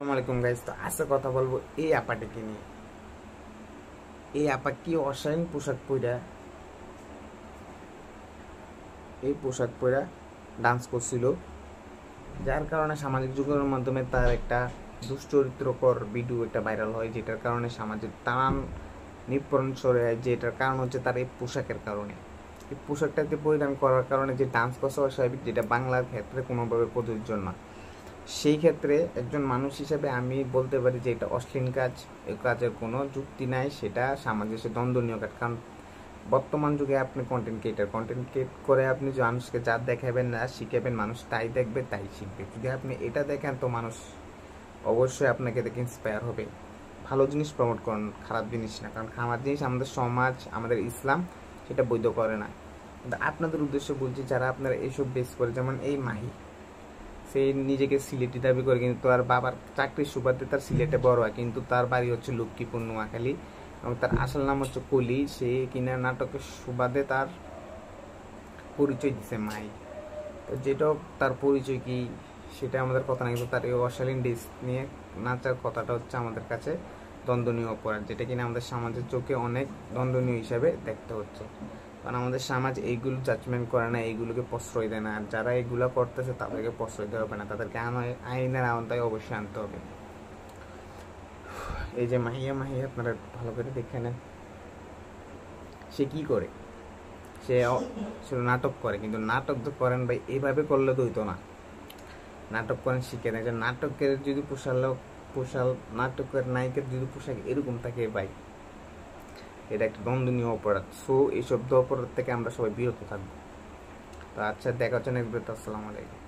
আসসালামাইকুম গাইস, তো আজকে কথা বলবো এই আপাটাকে নিয়ে। এই আপা কি অশালীন পোশাক পরা, এই পোশাক পরা ডান্স করছিল, যার কারণে সামাজিক যোগাযোগের মাধ্যমে তার একটা দুশ্চরিত্রকর ভিডিও একটা ভাইরাল হয়, যেটার কারণে সামাজিক টান নিপরণ সরে যায়। যেটার কারণ হচ্ছে তার এই পোশাকের কারণে। এই পোশাকটাকে পরিধান করার কারণে যে ডান্স করা অস্বাভাবিক, যেটা বাংলার ক্ষেত্রে কোনোভাবে প্রযোজ্য না। সেই ক্ষেত্রে একজন মানুষ হিসেবে আমি বলতে পারি যে এটা অশ্লীল কাজ, এই কাজের কোনো যুক্তি নাই, সেটা সমাজে দ্বন্দ্বনীয় কাজ। কারণ বর্তমান যুগে আপনি কন্টেন্ট ক্রিয়েট করে আপনি যে মানুষকে যা দেখাবেন না শিখাবেন, মানুষ তাই দেখবে তাই শিখবে। যদি আপনি এটা দেখেন তো মানুষ অবশ্যই আপনাকে দেখে ইন্সপায়ার হবে। ভালো জিনিস প্রমোট করুন, খারাপ জিনিস না, কারণ খারাপ জিনিস আমাদের সমাজ, আমাদের ইসলাম সেটা বৈধ করে না। কিন্তু আপনাদের উদ্দেশ্য বলছি, যারা আপনারা এইসব বেস করে, যেমন এই মাহি, সে নিজেকে সিলেটি দাবি করে, কিন্তু তার বাবার চাকরির সুবাদে তার সিলেটে বড় হয়, কিন্তু তার বাড়ি হচ্ছে লক্ষ্মীপুর, নোয়াখালী, এবং তার আসল নাম হচ্ছে কলি। সে কিনা নাটকের সুবাদে তার পরিচয় দিছে মাই। তো যেটা তার পরিচয় কি সেটা আমাদের কথা না, কিন্তু তার এই অশালীন ড্রেস নিয়ে নাচার কথাটা হচ্ছে আমাদের কাছে দ্বন্দ্বনীয় অপরাধ, যেটা কিনা আমাদের সমাজের চোখে অনেক দ্বন্দ্বনীয় হিসাবে দেখতে হচ্ছে। কারণ আমাদের সমাজ এইগুলো জাজমেন্ট করে না, এইগুলোকে প্রশ্রয় দেয় না। আর যারা এইগুলো করতেছে তাদেরকে প্রশ্রয় দেওয়া হবে না, তাদেরকে আইনের আওতায় অবশ্যই আনতে হবে। এই যে মাহিয়া আপনারা ভালো করে দেখে নেন, সে কি করে, সে শুধু নাটক করে। কিন্তু নাটক তো করেন ভাই, এইভাবে করলে তো হইতো না। নাটক করেন শিখে নেয় যে নাটকের যদি পোশাক নাটকের নায়িকার যদি পোশাক এরকম থাকে ভাই, এটা একটা দ্বন্দ্বনীয় অপরাধ। সো এইসব অপরাধ থেকে আমরা সবাই বিরত থাকবো। তো আচ্ছা, দেখা হচ্ছে নেক্সট ভিডিওতে। আসসালামু আলাইকুম।